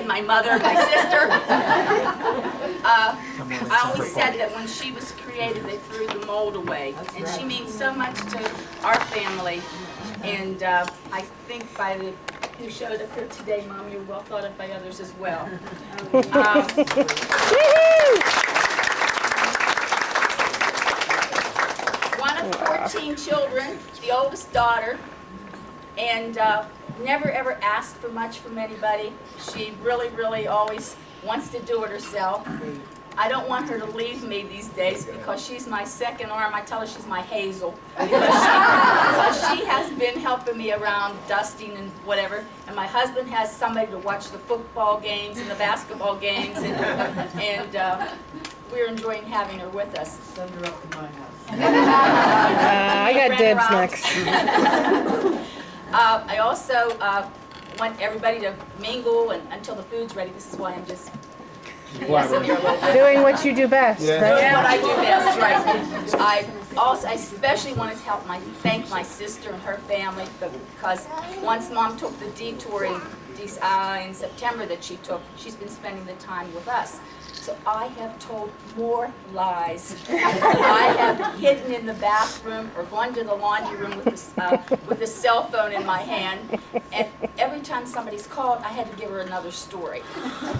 and my mother and my sister. I always said that when she was created, they threw the mold away. And she means so much to our family. And I think by the who showed up here today, Mom, you're well thought of by others as well. One of 14 children, the oldest daughter, and never ever asked for much from anybody. She really always wants to do it herself. I don't want her to leave me these days because she's my second arm. I tell her she's my Hazel. So she has been helping me around dusting and whatever. And my husband has somebody to watch the football games and the basketball games. And we're enjoying having her with us. Send her up to my house. I got dibs next. I also want everybody to mingle until the food's ready. This is why I'm just messing here a little bit. Doing what you do best. Doing what I do best, right. I especially want to thank my sister and her family because once Mom took the detour in September that she took, she's been spending the time with us. So I have told more lies. I have hidden in the bathroom or gone to the laundry room with a cell phone in my hand. And every time somebody's called, I had to give her another story.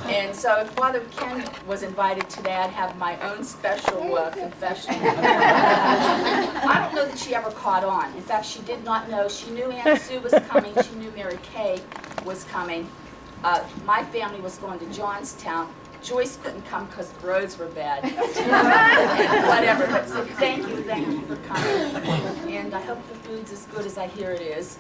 And so if Father Ken was invited today, I'd have my own special confession. I don't know that she ever caught on. In fact, she did not know. She knew Aunt Sue was coming. She knew Mary Kay was coming. My family was going to Johnstown. Joyce couldn't come because the roads were bad. Whatever, but so thank you for coming. And I hope the food's as good as I hear it is.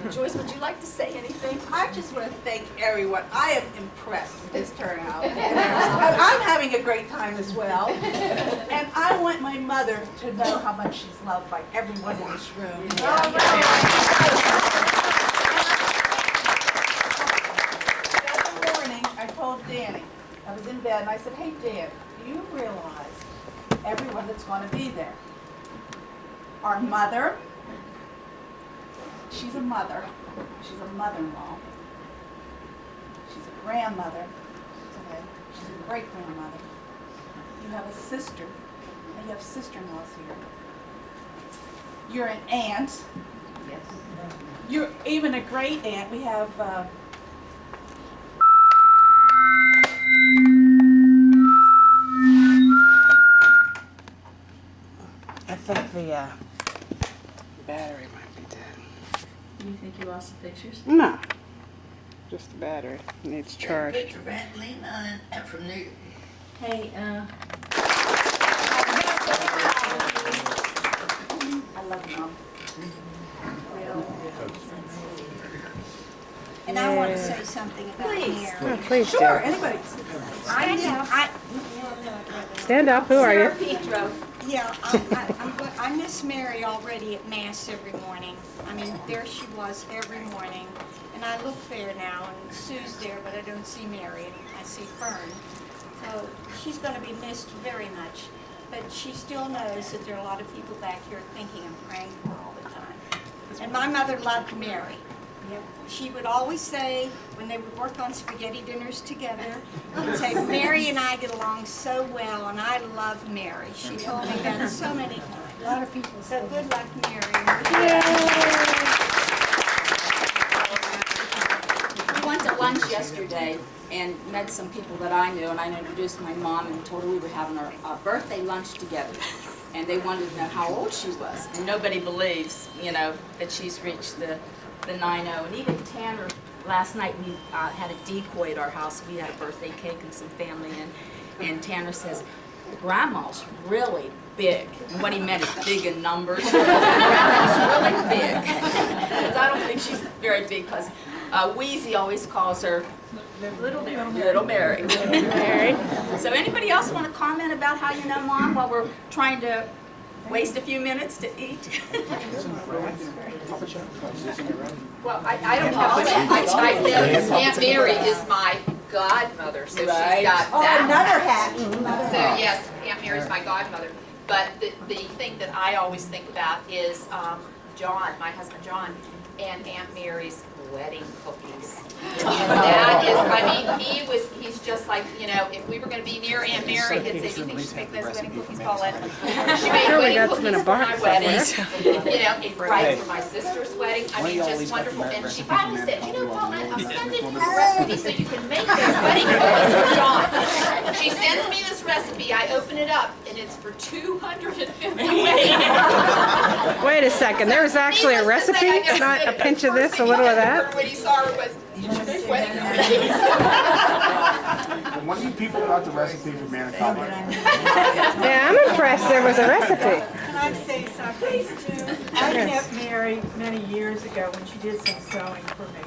Joyce, would you like to say anything? I just want to thank everyone. I am impressed with this turnout. And I'm having a great time as well. And I want my mother to know how much she's loved by everyone in this room. That morning, I told Danny, I was in bed and I said, hey Dan, do you realize everyone that's going to be there? Our mother, she's a mother, she's a mother-in-law, she's a grandmother, okay? She's a great-grandmother. You have a sister, and you have sister-in-laws here. You're an aunt. Yes. You're even a great aunt. We have I think the battery might be dead. You think you lost the pictures? No, just the battery needs charge. Picture of Aunt Lena and from New York. Hey, I love you, Mom. And I want to say something about Please. Mary. Oh, please sure, do. anybody. Stand up. Who are Sarah you? Petro. Yeah, I miss Mary already at Mass every morning. I mean, there she was every morning. And I look there now, and Sue's there, but I don't see Mary, and I see Fern. So she's going to be missed very much. But she still knows that there are a lot of people back here thinking and praying for her all the time. And my mother loved Mary. She would always say, when they would work on spaghetti dinners together, she'd say, Mary and I get along so well, and I love Mary. She told me that so many times. A lot of people. So good luck, Mary. We went to lunch yesterday and met some people that I knew, and I introduced my mom and told her we were having our birthday lunch together. And they wanted to know how old she was. And nobody believes, that she's reached the 90. And even Tanner, last night we had a decoy at our house. We had a birthday cake and some family in. And Tanner says, Grandma's really big. And what he meant is big in numbers. Grandma's really big. Because I don't think she's very big because Wheezy always calls her Little Mary. Mary. So anybody else want to comment about how you know Mom while we're trying to waste a few minutes to eat? Well, I don't know. I know Aunt Mary is my godmother, so she's got that. Another hat. So yes, Aunt Mary's my godmother. But the thing that I always think about is John, my husband John, and Aunt Mary's wedding cookies. And that is I mean, he's just like, you know, if we were gonna be near Aunt Mary, he'd say, you think you should make those wedding cookies, Paulette? She made Sure, we wedding got some in a cookies for my box wedding, you know, it's right for my sister's wedding, I mean, just wonderful. And she finally said, you know, Paulette, I'm sending you a recipe so you can make those wedding cookies for John. She sends me this recipe, I open it up, and it's for 250 wedding cookies. Wait a second, there was actually a recipe? Not a pinch of this, a little of that? When he saw her was, you should make wedding cookies. And when you people got the recipe for manicotti? Yeah, I'm impressed there was a recipe. Can I say something too? I met Mary many years ago when she did some sewing for me.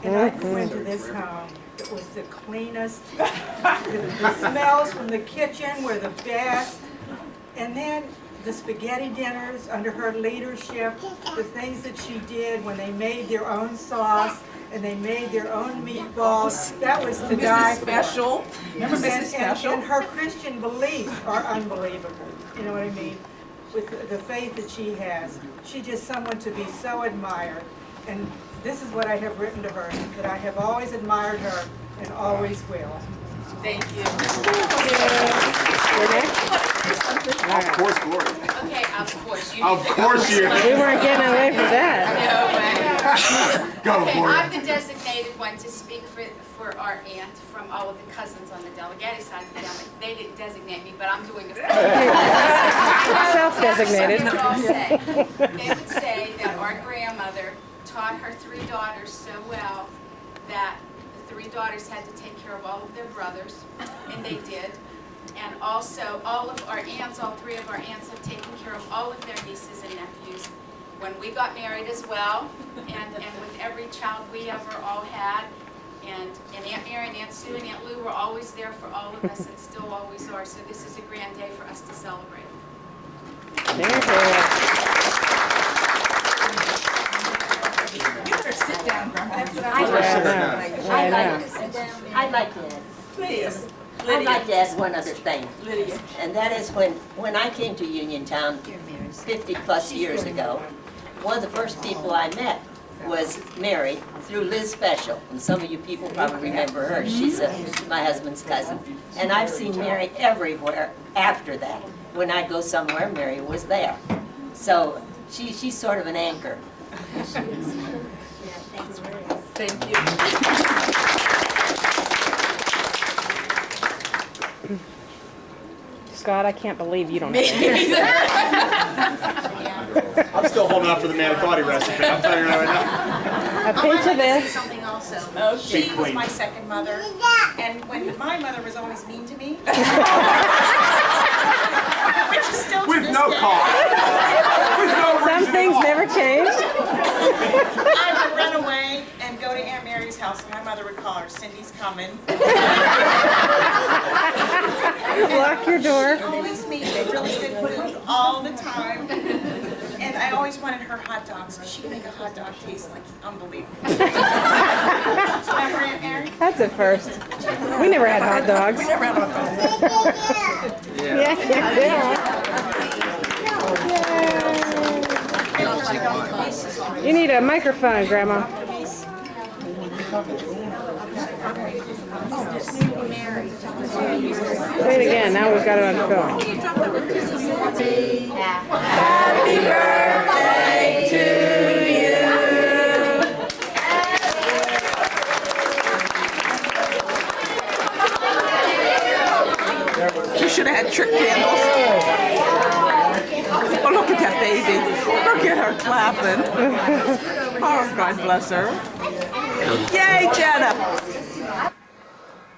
And I went to this home. It was the cleanest. The smells from the kitchen were the best. And then the spaghetti dinners under her leadership, the things that she did when they made their own sauce and they made their own meatballs, that was to die for. Special. Remember Mrs. Special? And her Christian beliefs are unbelievable. You know what I mean? With the faith that she has. She's just someone to be so admired. And this is what I have written to her, that I have always admired her and always will. Thank you. You're next? Of course, Gloria. Okay, of course. You Of need to course go. you. We weren't getting away from that. No way. Go, Okay, Gloria. I'm the designated one to speak for our aunt from all of the cousins on the Delegati side of the family. They didn't designate me, but I'm doing it. Self-designated. They would all say, they would say that our grandmother taught her 3 daughters so well that the 3 daughters had to take care of all of their brothers, and they did. And also, all of our aunts, all 3 of our aunts have taken care of all of their nieces and nephews when we got married as well, and with every child we ever all had. And Aunt Mary and Aunt Sue and Aunt Lou were always there for all of us and still always are. So this is a grand day for us to celebrate. Very good. You better sit down, Grandma. I'd like to add. Please. I'd like to add one other thing. Lydia. And that is when I came to Uniontown 50 plus years ago, one of the first people I met was Mary through Liz Special. And some of you people probably remember her. She's my husband's cousin. And I've seen Mary everywhere after that. When I go somewhere, Mary was there. So she's sort of an anchor. Thank you. Scott, I can't believe you don't know that. I'm still holding out for the manicotti recipe. I'm telling you right now. A pinch of this. Something also. She She was clean. my second mother, and when my mother was always mean to me, which is still to With this no day, cause. With no reason Some at things all. never change. I would run away and go to Aunt Mary's house, and my mother would call her, Cindy's coming. Lock your door. Always mean, really good food all the time. And I always wanted her hot dogs, because she could make a hot dog taste like unbelievable. Remember Aunt Mary? That's a first. We never had hot dogs. We never had one of those. You need a microphone, Grandma. Say it again. Now we've got it on film. Happy birthday to you. You should have had trick candles. Oh, look at that baby. Look at her clapping. Oh, God bless her. Yay, Jenna.